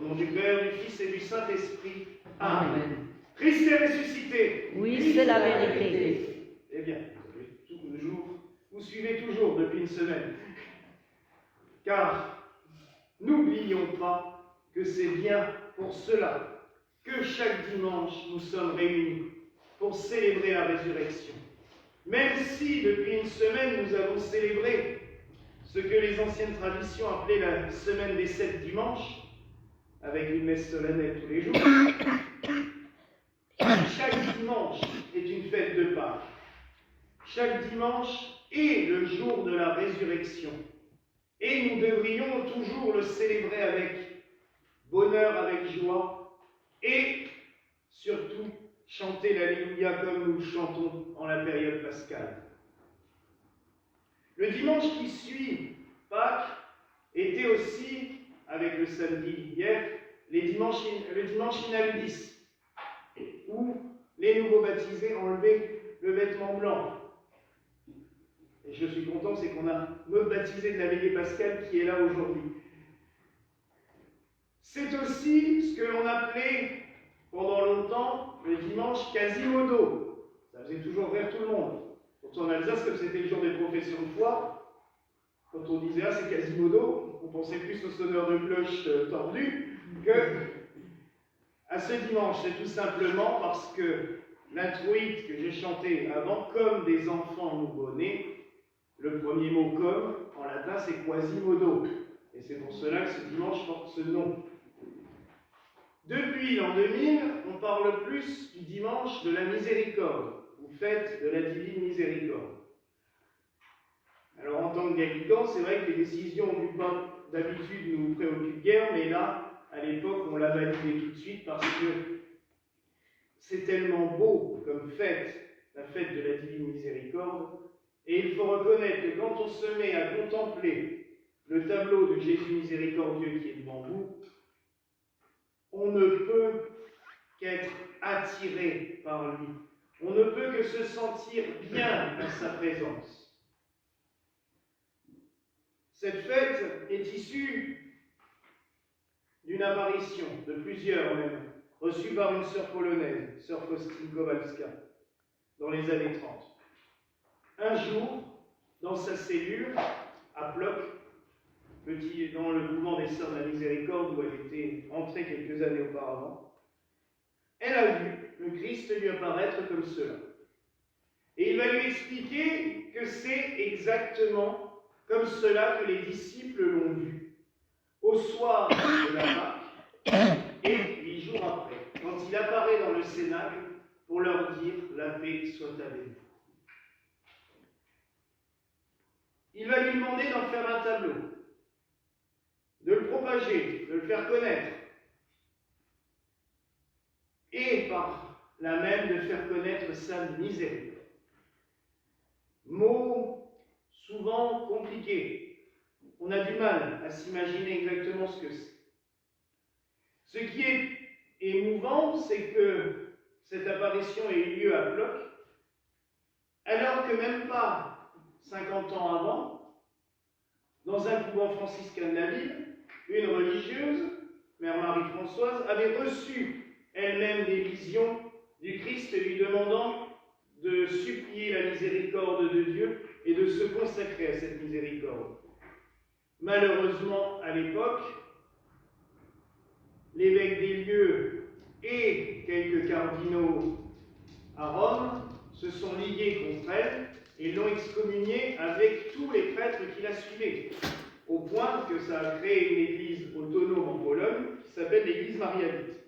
Au nom du Père, du Fils et du Saint-Esprit. Amen. Amen. Christ est ressuscité. Oui, c'est la vérité. Eh bien, tous les jours, vous suivez toujours depuis une semaine. Car n'oublions pas que c'est bien pour cela que chaque dimanche nous sommes réunis pour célébrer la résurrection. Même si depuis une semaine nous avons célébré ce que les anciennes traditions appelaient la semaine des 7 dimanches, avec une messe solennelle tous les jours, chaque dimanche est une fête de Pâques. Chaque dimanche est le jour de la résurrection. Et nous devrions toujours le célébrer avec bonheur, avec joie, et surtout chanter l'Alléluia comme nous le chantons en la période pascale. Le dimanche qui suit Pâques était aussi, avec le samedi hier, le dimanche inaldis, où les nouveaux baptisés enlevaient le vêtement blanc. Et je suis content, c'est qu'on a notre baptisé de la veillée pascale qui est là aujourd'hui. C'est aussi ce que l'on appelait pendant longtemps le dimanche Quasimodo. Ça faisait toujours rire tout le monde. Surtout en Alsace, comme c'était le jour des professions de foi, quand on disait « Ah, c'est Quasimodo », on pensait plus au sonneur de cloche tordu que à ce dimanche. C'est tout simplement parce que l'introïte que j'ai chanté avant, comme des enfants nouveau-nés, le premier mot « comme » en latin, c'est Quasimodo. Et c'est pour cela que ce dimanche porte ce nom. Depuis l'an 2000, on parle plus du dimanche de la miséricorde, ou fête de la divine miséricorde. Alors en tant que gallican, c'est vrai que les décisions du pape d'habitude nous préoccupent guère, mais là, à l'époque, on l'a validé tout de suite parce que c'est tellement beau comme fête, la fête de la divine miséricorde, et il faut reconnaître que quand on se met à contempler le tableau de Jésus miséricordieux qui est devant vous, on ne peut qu'être attiré par lui. On ne peut que se sentir bien dans sa présence. Cette fête est issue d'une apparition, de plusieurs même, reçue par une sœur polonaise, sœur Faustine Kowalska, dans les années 30. Un jour, dans sa cellule, à Plock, dans le mouvement des Sœurs de la Miséricorde, où elle était entrée quelques années auparavant, elle a vu le Christ lui apparaître comme cela. Et il va lui expliquer que c'est exactement comme cela que les disciples l'ont vu, au soir de la Pâque, et 8 jours après, quand il apparaît dans le Cénacle pour leur dire « La paix soit avec vous ». Il va lui demander d'en faire un tableau, de le propager, de le faire connaître, et par là même de faire connaître sa miséricorde. Mot souvent compliqué. On a du mal à s'imaginer exactement ce que c'est. Ce qui est émouvant, c'est que cette apparition ait eu lieu à Plock, alors que même pas 50 ans avant, dans un couvent franciscain de la ville, une religieuse, Mère Marie-Françoise, avait reçu elle-même des visions du Christ lui demandant de supplier la miséricorde de Dieu et de se consacrer à cette miséricorde. Malheureusement, à l'époque, l'évêque des lieux et quelques cardinaux à Rome se sont ligués contre elle et l'ont excommuniée avec tous les prêtres qui la suivaient, au point que ça a créé une église autonome en Pologne qui s'appelle l'église marianite.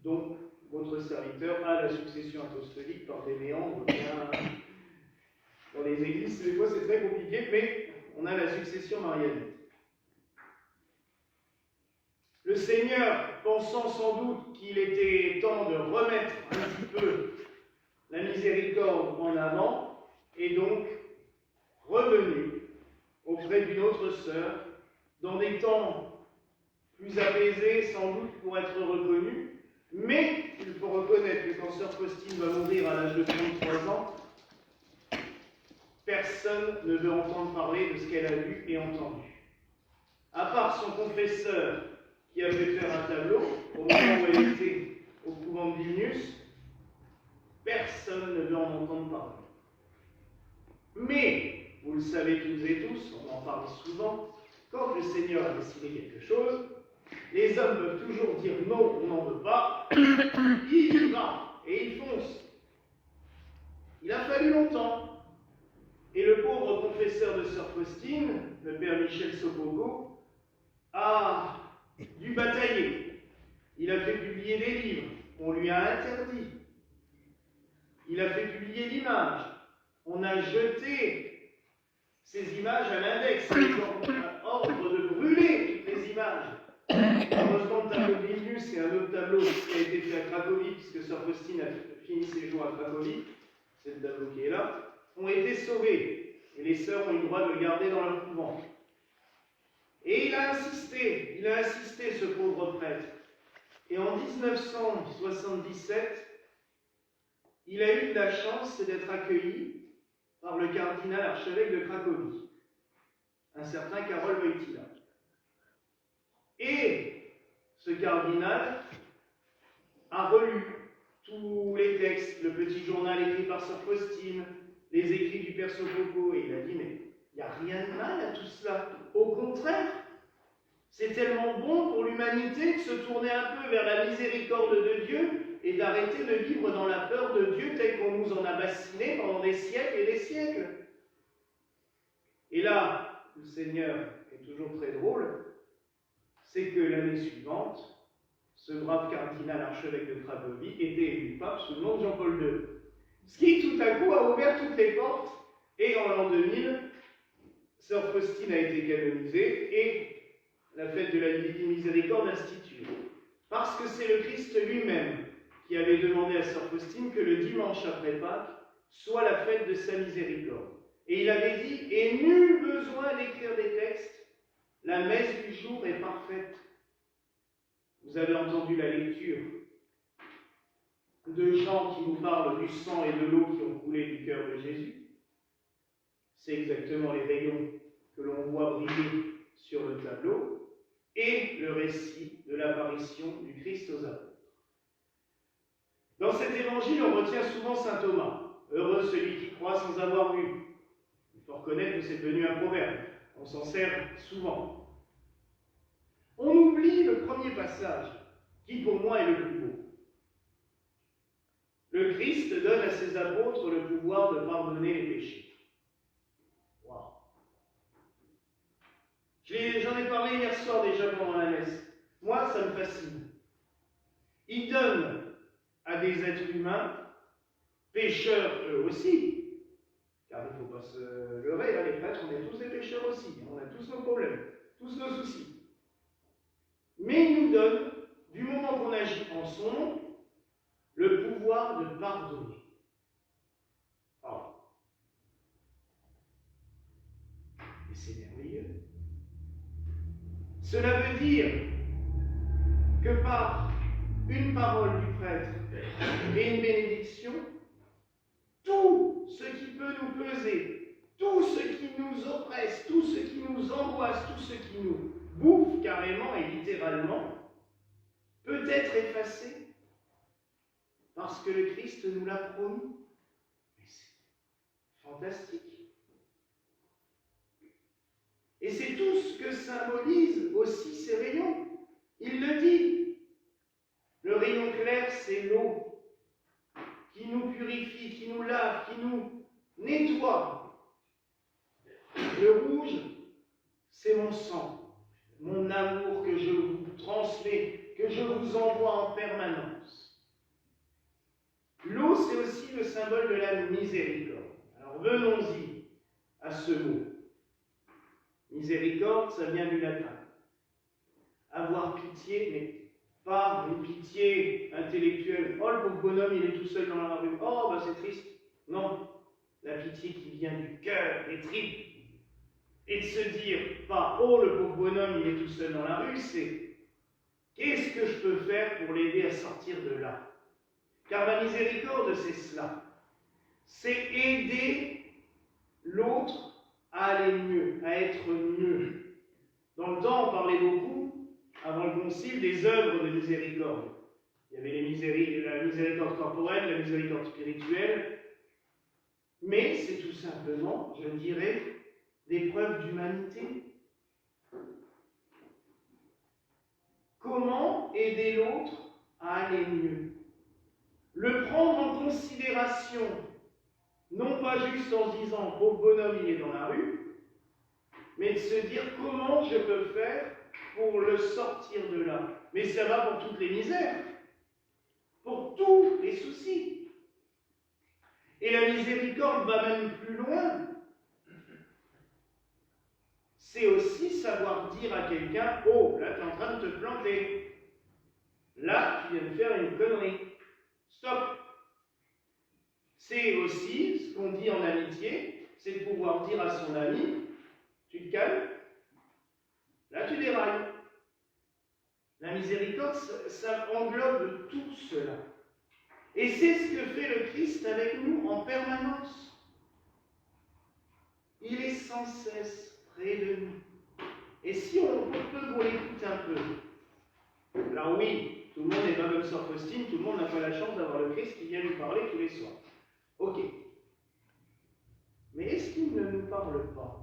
Donc, votre serviteur a la succession apostolique par des méandres bien... Dans les églises, des fois c'est très compliqué, mais on a la succession marianite. Le Seigneur, pensant sans doute qu'il était temps de remettre un petit peu la miséricorde en avant, est donc revenu auprès d'une autre sœur, dans des temps plus apaisés sans doute pour être reconnu, mais il faut reconnaître que quand sœur Faustine va mourir à l'âge de 33 ans, personne ne veut entendre parler de ce qu'elle a lu et entendu. À part son confesseur, qui a fait faire un tableau au moment où elle était au couvent de Vilnius, personne ne veut en entendre parler. Mais, vous le savez toutes et tous, on en parle souvent, quand le Seigneur a décidé quelque chose, les hommes peuvent toujours dire non, on n'en veut pas, il y va, et il fonce. Il a fallu longtemps. Et le pauvre confesseur de Sœur Faustine, le père Michel Sopogo, a dû batailler. Il a fait publier des livres, on lui a interdit. Il a fait publier l'image, on a jeté ces images à l'index, avec ordre de brûler toutes les images. Heureusement, le tableau de Vilnius et un autre tableau qui a été fait à Cracovie, puisque Sœur Faustine a fini ses jours à Cracovie, c'est le tableau qui est là, ont été sauvés. Et les sœurs ont eu le droit de le garder dans leur couvent. Et il a insisté, ce pauvre prêtre. Et en 1977, il a eu de la chance d'être accueilli par le cardinal archevêque de Cracovie, un certain Karol Wojtyła. Et ce cardinal a relu tous les textes, le petit journal écrit par Sœur Faustine, les écrits du Père Sopogo, et il a dit, mais il n'y a rien de mal à tout cela. Au contraire, c'est tellement bon pour l'humanité de se tourner un peu vers la miséricorde de Dieu et d'arrêter de vivre dans la peur de Dieu telle qu'on nous en a bassiné pendant des siècles et des siècles. Et là, le Seigneur est toujours très drôle, c'est que l'année suivante, ce brave cardinal archevêque de Cracovie était élu pape sous le nom de Jean-Paul II. Ce qui, tout à coup, a ouvert toutes les portes, et en l'an 2000, Sœur Faustine a été canonisée, et la fête de la Divine Miséricorde instituée. Parce que c'est le Christ lui-même qui avait demandé à Sœur Faustine que le dimanche après Pâques soit la fête de sa miséricorde. Et il avait dit, et nul besoin d'écrire des textes, la messe du jour est parfaite. Vous avez entendu la lecture de Jean qui nous parle du sang et de l'eau qui ont coulé du cœur de Jésus. C'est exactement les rayons que l'on voit briller sur le tableau et le récit de l'apparition du Christ aux apôtres. Dans cet évangile, on retient souvent saint Thomas. Heureux celui qui croit sans avoir vu. Il faut reconnaître que c'est devenu un proverbe. On s'en sert souvent. On oublie le premier passage, qui pour moi est le plus beau. Le Christ donne à ses apôtres le pouvoir de pardonner les péchés. Waouh! J'en ai parlé hier soir déjà pendant la messe. Moi, ça me fascine. Il donne à des êtres humains, pécheurs eux aussi, car il ne faut pas se leurrer, hein, les prêtres, on est tous des pécheurs aussi, on a tous nos problèmes, tous nos soucis. Mais il nous donne, du moment qu'on agit en son nom, le pouvoir de pardonner. Oh. Et c'est merveilleux. Cela veut dire que par une parole du prêtre et une bénédiction, tout ce qui peut nous peser, tout ce qui nous oppresse, tout ce qui nous angoisse, tout ce qui nous bouffe carrément et littéralement, peut être effacé parce que le Christ nous l'a promis. Mais c'est fantastique. Et c'est tout ce que symbolisent aussi ces rayons. Il le dit. Le rayon clair, c'est l'eau qui nous purifie, qui nous lave, qui nous nettoie. Le rouge, c'est mon sang, mon amour que je vous transmets, que je vous envoie en permanence. L'eau, c'est aussi le symbole de la miséricorde. Alors venons-y à ce mot. Miséricorde, ça vient du latin. Avoir pitié, mais pas une pitié intellectuelle. Oh, le pauvre bonhomme, il est tout seul dans la rue. Oh, ben c'est triste. Non, la pitié qui vient du cœur, des tripes. Et de se dire, pas, oh, le pauvre bonhomme, il est tout seul dans la rue, c'est qu'est-ce que je peux faire pour l'aider à sortir de là? Car la miséricorde, c'est cela. C'est aider l'autre à aller mieux, à être mieux. Dans le temps, on parlait beaucoup avant le concile, des œuvres de miséricorde. Il y avait la miséricorde corporelle, la miséricorde spirituelle, mais c'est tout simplement, je dirais, des preuves d'humanité. Comment aider l'autre à aller mieux? Le prendre en considération, non pas juste en se disant « pauvre bonhomme, il est dans la rue », mais de se dire « comment je peux faire pour le sortir de là ?» Mais ça va pour toutes les misères, pour tous les soucis. Et la miséricorde va même plus loin. C'est aussi savoir dire à quelqu'un « oh, là, tu es en train de te planter. Là, tu viens de faire une connerie. Stop !» C'est aussi ce qu'on dit en amitié, c'est de pouvoir dire à son ami « tu te calmes, là tu dérailles ». La miséricorde, ça englobe tout cela. Et c'est ce que fait le Christ avec nous en permanence. Il est sans cesse près de nous. Et si on peut qu'on l'écoute un peu, alors oui, tout le monde n'est pas comme Sœur Faustine, tout le monde n'a pas la chance d'avoir le Christ qui vient lui parler tous les soirs. Ok. Mais est-ce qu'il ne nous parle pas?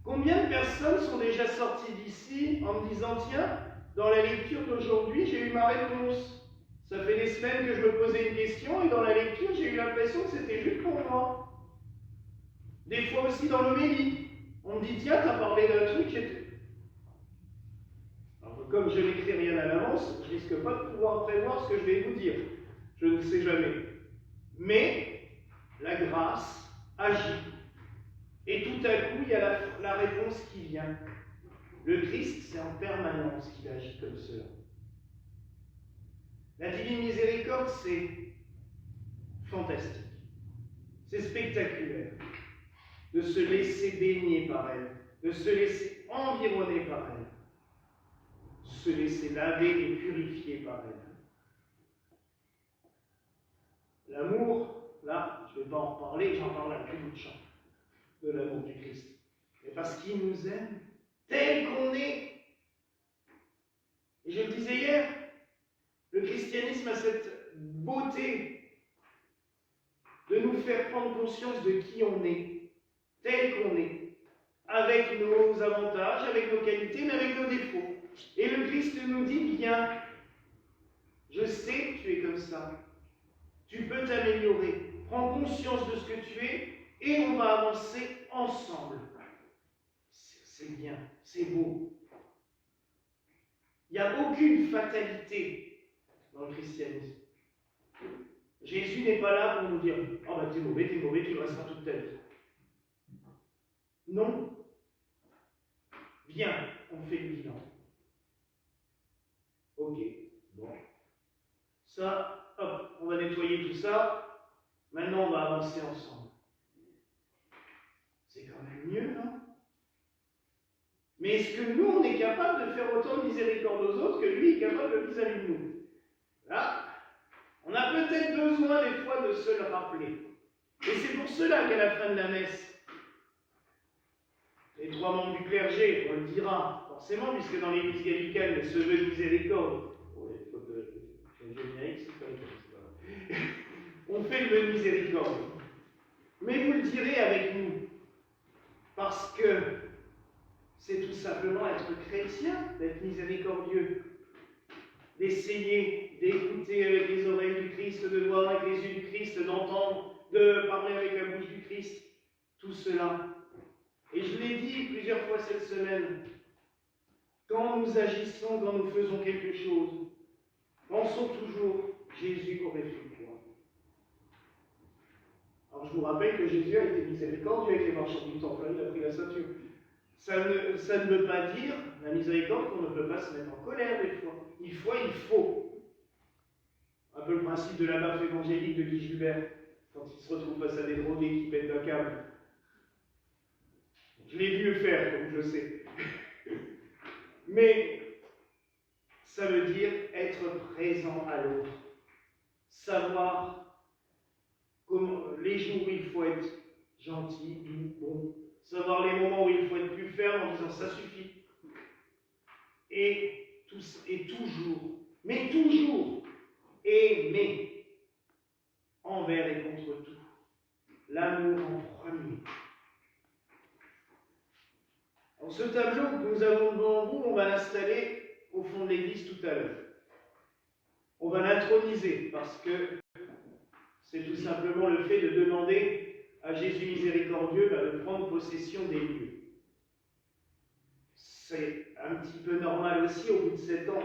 Combien de personnes sont déjà sorties d'ici en me disant « tiens, dans la lecture d'aujourd'hui, j'ai eu ma réponse. Ça fait des semaines que je me posais une question et dans la lecture, j'ai eu l'impression que c'était juste pour moi. » Des fois aussi dans l'homélie, on me dit « tiens, t'as parlé d'un truc, j'étais... » Alors, comme je n'écris rien à l'avance, je risque pas de pouvoir prévoir ce que je vais vous dire. Je ne sais jamais. Mais la grâce agit. Et tout à coup, il y a la réponse qui vient. Le Christ, c'est en permanence qu'il agit comme cela. La divine miséricorde, c'est fantastique. C'est spectaculaire de se laisser baigner par elle, de se laisser environner par elle, de se laisser laver et purifier par elle. L'amour, là, je ne vais pas en parler, j'en parle à plus bout de champ, de l'amour du Christ. Mais parce qu'il nous aime tel qu'on est. Et je le disais hier, le christianisme a cette beauté de nous faire prendre conscience de qui on est, tel qu'on est, avec nos avantages, avec nos qualités, mais avec nos défauts. Et le Christ nous dit, viens, je sais que tu es comme ça, tu peux t'améliorer, prends conscience de ce que tu es, et on va avancer ensemble. C'est bien, c'est beau. Il n'y a aucune fatalité dans le christianisme. Jésus n'est pas là pour nous dire « oh, bah t'es mauvais, tu le resteras toute ta vie. » Non. Viens, on fait le bilan. Ok, bon. Ça, hop, on va nettoyer tout ça. Maintenant, on va avancer ensemble. C'est quand même mieux, non? Mais est-ce que nous, on est capable de faire autant de miséricorde aux autres que lui est capable de vis-à-vis de nous? Là, on a peut-être besoin des fois de se le rappeler. Et c'est pour cela qu'à la fin de la messe, les trois membres du clergé, on le dira forcément, puisque dans l'église gallicane, il se veut de miséricorde. Il faut que je générique, c'est pas on fait le vœu de miséricorde. Mais vous le direz avec nous, parce que c'est tout simplement être chrétien, d'être miséricordieux, d'essayer d'écouter avec les oreilles du Christ, de voir avec les yeux du Christ, d'entendre, de parler avec la bouche du Christ, tout cela. Et je l'ai dit plusieurs fois cette semaine, quand nous agissons, quand nous faisons quelque chose, pensons toujours, Jésus aurait fait quoi? Alors je vous rappelle que Jésus a été miséricordieux avec les marchands du temple, il a pris la ceinture. Ça ne veut pas dire, la miséricorde, qu'on ne peut pas se mettre en colère des fois. Il faut. Un peu le principe de la baffe évangélique de Guy Gilbert, quand il se retrouve face à des drogués qui pètent un câble. Je l'ai vu le faire, donc je sais. Mais ça veut dire être présent à l'autre. Savoir comment, les jours où il faut être gentil, doux, bon. Savoir les moments où il faut être plus ferme en disant ça suffit. et toujours, mais toujours aimer envers et contre tout. L'amour en premier. Alors, ce tableau que nous avons devant vous, on va l'installer au fond de l'église tout à l'heure. On va l'introniser parce que c'est tout simplement le fait de demander à Jésus miséricordieux de prendre possession des lieux. C'est un petit peu normal aussi, au bout de 7 ans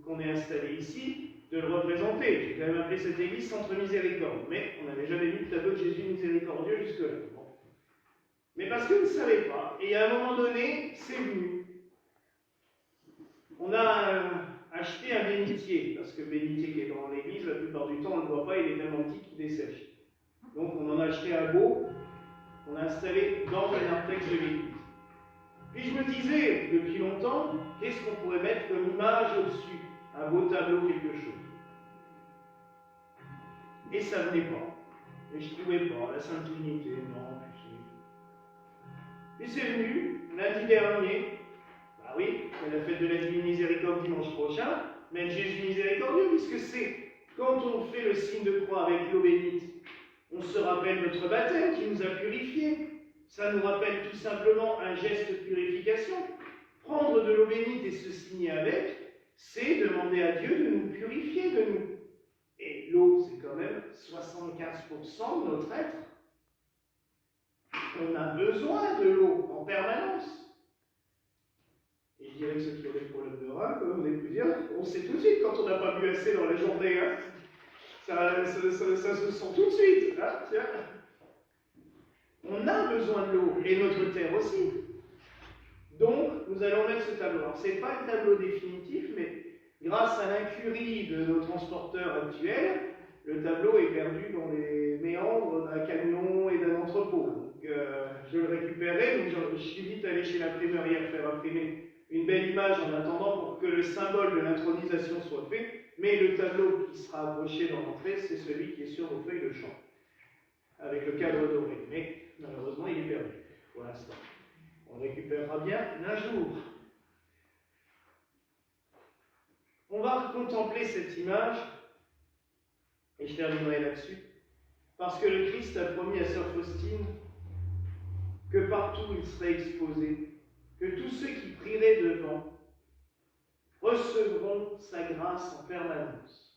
qu'on est installé ici, de le représenter. J'ai quand même appelé cette église Centre Miséricorde, mais on n'avait jamais vu le tableau de Jésus miséricordieux jusque-là. Bon. Mais parce que vous ne savez pas, et à un moment donné, c'est venu. On a acheté un bénitier, parce que le bénitier qui est dans l'église, la plupart du temps, on ne le voit pas, il est tellement petit qu'il dessèche. Donc on en a acheté un beau, qu'on a installé dans le narthex de l'église. Puis je me disais, depuis longtemps, qu'est-ce qu'on pourrait mettre comme image au-dessus? Un beau tableau, quelque chose. Et ça ne venait pas. Et je ne trouvais pas. La Sainte Trinité, non, puis c'est venu, lundi dernier, bah oui, c'est la fête de la Divine Miséricorde dimanche prochain, mais Jésus miséricordieux, puisque c'est quand on fait le signe de croix avec l'eau bénite, on se rappelle notre baptême qui nous a purifiés. Ça nous rappelle tout simplement un geste de purification. Prendre de l'eau bénite et se signer avec, c'est demander à Dieu de nous purifier de nous. Et l'eau, c'est quand même 75% de notre être. On a besoin de l'eau en permanence. Et je dirais que ceux qui ont des problèmes de rein, comme on est plusieurs, on sait tout de suite quand on n'a pas bu assez dans la journée. Hein. Ça se sent tout de suite. Hein, tiens. On a besoin de l'eau, et notre terre aussi. Donc, nous allons mettre ce tableau. Alors, ce n'est pas un tableau définitif, mais grâce à l'incurie de nos transporteurs actuels, le tableau est perdu dans les méandres d'un camion et d'un entrepôt. Donc, je le récupérerai, donc je suis vite allé chez l'imprimeur hier faire imprimer une belle image en attendant pour que le symbole de l'intronisation soit fait, mais le tableau qui sera accroché dans l'entrée, c'est celui qui est sur vos feuilles de champ, avec le cadre doré. Mais malheureusement, il est perdu pour l'instant. On le récupérera bien un jour. On va contempler cette image, et je terminerai là-dessus, parce que le Christ a promis à Sœur Faustine que partout il serait exposé, que tous ceux qui prieraient devant recevront sa grâce en permanence.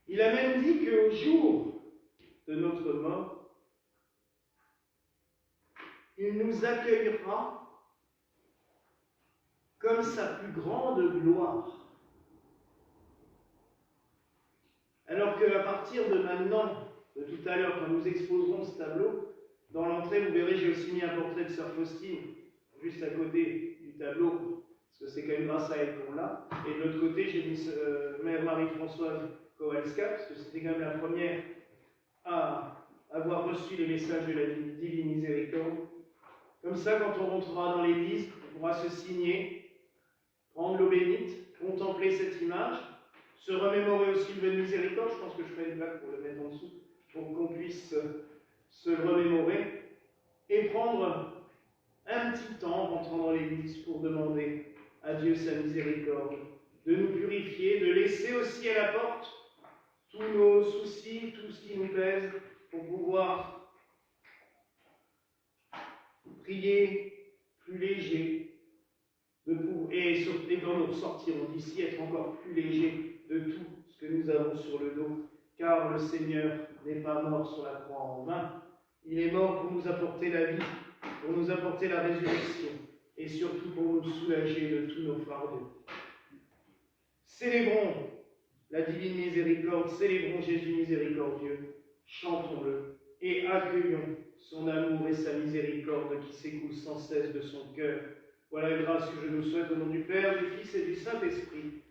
Il a même dit qu'au jour de notre mort, il nous accueillera comme sa plus grande gloire. Alors qu'à partir de maintenant, de tout à l'heure, quand nous exposerons ce tableau, dans l'entrée, vous verrez, j'ai aussi mis un portrait de Sœur Faustine, juste à côté du tableau, parce que c'est quand même grâce à elle qu'on l'a. Et de l'autre côté, j'ai mis Mère Marie-Françoise Kowalska, parce que c'était quand même la première à avoir reçu les messages de la Divine Miséricorde. Comme ça, quand on rentrera dans l'église, on pourra se signer, prendre l'eau bénite, contempler cette image, se remémorer aussi le vœu de miséricorde. Je pense que je ferai une plaque pour le mettre en dessous, pour qu'on puisse se le remémorer, et prendre un petit temps en rentrant dans l'église pour demander à Dieu sa miséricorde, de nous purifier, de laisser aussi à la porte tous nos soucis, tout ce qui nous pèse, pour pouvoir prier plus léger, et quand nous ressortirons d'ici, être encore plus léger de tout ce que nous avons sur le dos, car le Seigneur n'est pas mort sur la croix en vain. Il est mort pour nous apporter la vie, pour nous apporter la résurrection, et surtout pour nous soulager de tous nos fardeaux. Célébrons la divine miséricorde, célébrons Jésus miséricordieux, chantons-le et accueillons son amour et sa miséricorde qui s'écoule sans cesse de son cœur. Voilà la grâce que je nous souhaite au nom du Père, du Fils et du Saint-Esprit.